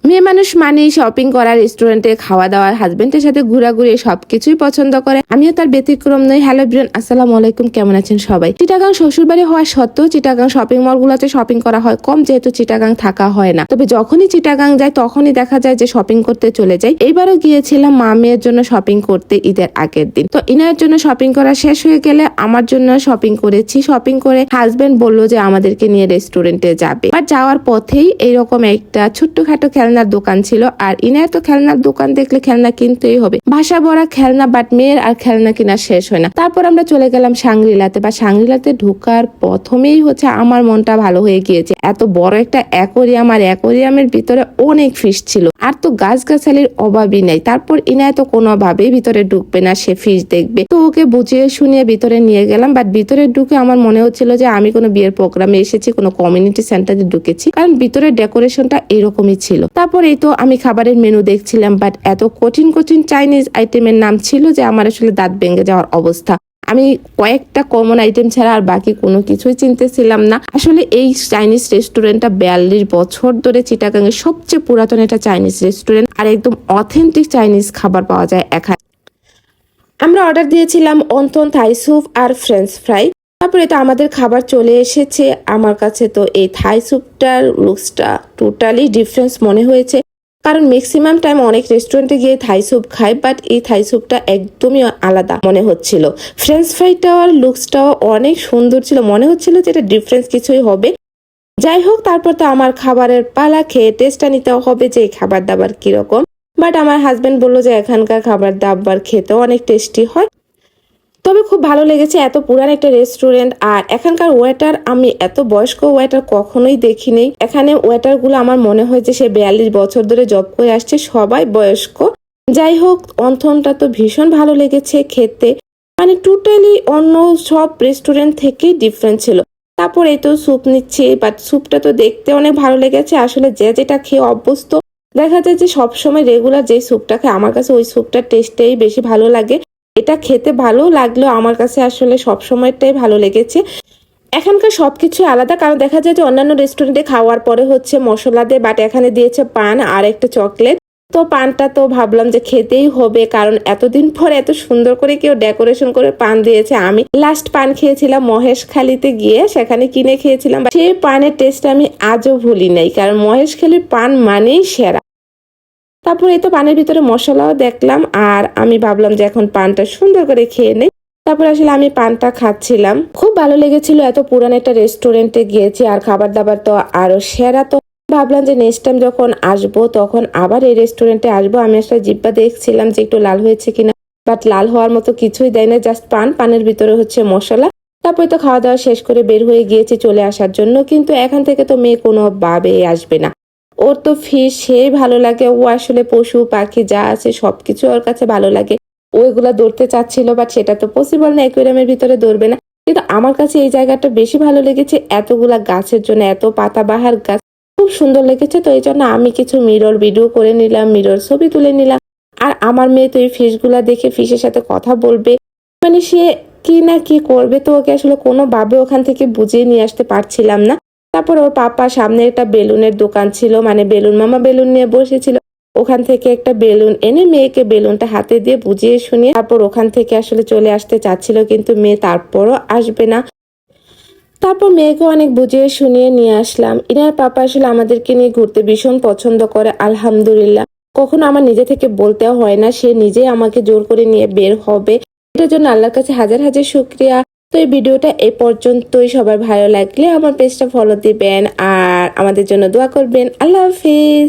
মেয়ে মানুষ মানেই শপিং করা, রেস্টুরেন্টে খাওয়া দাওয়া, হাজবেন্ডের সাথে ঘোরাঘুরি সবকিছুই পছন্দ করে। আমিও তার ব্যতিক্রম নই। হ্যালো এভরিওয়ান, আসসালামু আলাইকুম, কেমন আছেন সবাই? চিটাগাং শ্বশুরবাড়ি হওয়া সত্ত্বেও চিটাগাং শপিং মল গুলোতে শপিং করা হয় কম, যেহেতু চিটাগাং থাকা হয় না। তবে যখনই চিটাগাং যায় তখনই দেখা যায় যে শপিং করতে চলে যাই। এইবারও গিয়েছিলাম মা মেয়ের জন্য শপিং করতে ঈদের আগের দিন। তো ইনার জন্য শপিং করা শেষ হয়ে গেলে আমার জন্য শপিং করেছি। শপিং করে হাজবেন্ড বললো যে আমাদেরকে নিয়ে রেস্টুরেন্টে যাবে। বাট যাওয়ার পথেই এইরকম একটা ছোট্টখাটো খেলনার দোকান ছিল, আর ইনার তো খেলনার দোকান দেখলে খেলনা কিনতেই হবে, ভাষা ভরা খেলনা। বাট মেয়ের আর খেলনা কিনা শেষ হয় না। তারপর আমরা চলে গেলাম সাংগ্রিলাতে। বা সাংগ্রিলাতে ঢোকার প্রথমেই আমার মনটা ভালো হয়ে গিয়েছে। এত বড় একটা অ্যাকোরিয়াম, আর অ্যাকোরিয়ামের ভিতরে অনেক ফিশ ছিল, আর তো গাছগাছালির অভাবই নাই। তারপর ইনায় তো কোনোভাবেই ভিতরে ঢুকবে না, সে ফিশ দেখবে। তো ওকে বুঝিয়ে শুনিয়ে ভিতরে নিয়ে গেলাম। বাট ভিতরে ঢুকে আমার মনে হচ্ছিল যে আমি কোনো বিয়ের প্রোগ্রামে এসেছি, কোনো কমিউনিটি সেন্টারে ঢুকেছি, কারণ ভিতরের ডেকোরেশনটা এরকমই ছিল। তারপর এই তো আমি খাবারের মেনু দেখছিলাম, বাট এত কঠিন কঠিন চাইনিজ আইটেমের নাম ছিল যে আমার আসলে দাঁত ভেঙে যাওয়ার অবস্থা। আমি কয়েকটা কমন আইটেম ছাড়া আর বাকি কোনো কিছুই চিনতেছিলাম না। আসলে এই চাইনিজ রেস্টুরেন্টটা 42 বছর ধরে চিটাগাং এর সবচেয়ে পুরাতন একটা চাইনিজ রেস্টুরেন্ট, আর একদম অথেন্টিক চাইনিজ খাবার পাওয়া যায় এখানে। আমরা অর্ডার দিয়েছিলাম অন্তন থাই স্যুপ আর ফ্রেঞ্চ ফ্রাই। তারপরে তো আমাদের খাবার চলে এসেছে। আমার কাছে তো এই থাই স্যুপটার লুকসটা টোটালি ডিফারেন্স মনে হয়েছে, কারণ ম্যাক্সিমাম টাইম অনেক রেস্টুরেন্টে গিয়ে থাই স্যুপ খাই, বাট এই থাই স্যুপটা একদমই আলাদা মনে হচ্ছিল। ফ্রেঞ্চ ফ্রাইটাও আর লুকসটাও অনেক সুন্দর ছিল, মনে হচ্ছিল যে এটা ডিফারেন্স কিছুই হবে। যাই হোক, তারপর তো আমার খাবারের পালা, খেয়ে টেস্টটা নিতে হবে যে এই খাবার দাবার কিরকম। বাট আমার হাজবেন্ড বললো যে এখানকার খাবার দাবার খেতেও অনেক টেস্টি হয়। তবে খুব ভালো লেগেছে, এত পুরান একটা রেস্টুরেন্ট। আর এখানকার ওয়েটার, আমি এত বয়স্ক ওয়েটার কখনোই দেখিনি। এখানে ওয়েটার গুলো আমার মনে হয় যে সে 42 বছর ধরে জব করে আসছে, সবাই বয়স্ক। যাই হোক, অন্থনটা তো ভীষণ ভালো লেগেছে খেতে, মানে টোটালি অন্য সব রেস্টুরেন্ট থেকেই ডিফারেন্ট ছিল। তারপর এই তো স্যুপ নিচ্ছি, বাট স্যুপটা তো দেখতে অনেক ভালো লেগেছে। আসলে যে যেটা খেয়ে অভ্যস্ত, দেখা যায় যে সবসময় রেগুলার যে স্যুপটা খায়, আমার কাছে ওই স্যুপটার টেস্টেই বেশি ভালো লাগে। এটা খেতে ভালো লাগলো, আমার কাছে আসলে সব সময়টাই ভালো লেগেছে। এখানকার সবকিছু আলাদা, কারণ দেখা যায় যে অন্যান্য রেস্টুরেন্টে খাওয়ার পরে মশলা দিয়ে, বাট এখানে দিয়েছে পান আর একটা চকলেট। তো পানটা তো ভাবলাম যে খেতেই হবে, কারণ এতদিন পর এত সুন্দর করে কেউ ডেকোরেশন করে পান দিয়েছে। আমি লাস্ট পান খেয়েছিলাম মহেশখালীতে গিয়ে, সেখানে কিনে খেয়েছিলাম। সেই পানের টেস্ট আমি আজও ভুলি নাই, কারণ মহেশখালীর পান মানেই সেরা। তারপর এই তো পানের ভিতরে মশলাও দেখলাম, আর আমি ভাবলাম যে এখন পানটা সুন্দর করে খেয়ে নেই। তারপর আসলে আমি পানটা খাচ্ছিলাম, খুব ভালো লেগেছিল। এত পুরান একটা রেস্টুরেন্টে গিয়েছি, আর খাবার দাবার তো আরো সেরা। তো ভাবলাম যে নেক্সট টাইম যখন আসবো তখন আবার এই রেস্টুরেন্টে আসবো। আমি আসলে জিব্বা দেখছিলাম যে একটু লাল হয়েছে কিনা, বাট লাল হওয়ার মতো কিছুই দেয় না, জাস্ট পানের ভিতরে মশলা। তারপরে তো খাওয়া দাওয়া শেষ করে বের হয়ে গিয়েছি চলে আসার জন্য, কিন্তু এখান থেকে তো মেয়ে কোনো ভাবে আসবে না। ওর তো ফিশ সে ভালো লাগে, ও আসলে পশু পাখি যা আছে সবকিছু ওর কাছে ভালো লাগে। ও এগুলা ধরতে চাচ্ছিল, বাট সেটা তো পসিবল না, অ্যাকুয়ারিয়ামের ভিতরে ধরবে না। কিন্তু আমার কাছে এই জায়গাটা বেশি ভালো লেগেছে, এতগুলা গাছের জন্য, এত পাতাবাহার গাছ, খুব সুন্দর লেগেছে। তো এই জন্য আমি কিছু মিরর ভিডিও করে নিলাম, মিরর ছবি তুলে নিলাম। আর আমার মেয়ে তো এই ফিশগুলা দেখে ফিশের সাথে কথা বলবে, মানে সে কি না কি করবে। তো ওকে আসলে কোনোভাবে ওখান থেকে বুঝিয়ে নিয়ে আসতে পারছিলাম না। তারপর ওর পাপা সামনে একটা বেলুনের দোকান ছিল, মানে বেলুন মামা বেলুন নিয়ে বসেছিল। ওখান থেকে একটা বেলুন এনে মেয়েকে বেলুনটা হাতে দিয়ে বুঝিয়ে শুনিয়ে তারপর ওখান থেকে আসলে চলে আসতে চাচ্ছিল, কিন্তু মেয়ে তারপরও আসবে না। তারপর মেয়েকে অনেক বুঝিয়ে শুনিয়ে নিয়ে আসলাম। ইনার পাপা আসলে আমাদেরকে নিয়ে ঘুরতে ভীষণ পছন্দ করে, আলহামদুলিল্লাহ। কখনো আমার নিজে থেকে বলতেও হয় না, সে নিজেই আমাকে জোর করে নিয়ে বের হবে। এটার জন্য আল্লাহর কাছে হাজার হাজার শুকরিয়া। তো এই ভিডিওটা এই পর্যন্তই। সবার ভালো লাগলে আমার পেজটা ফলো দিবেন আর আমাদের জন্য দোয়া করবেন। আল্লাহ হাফিজ।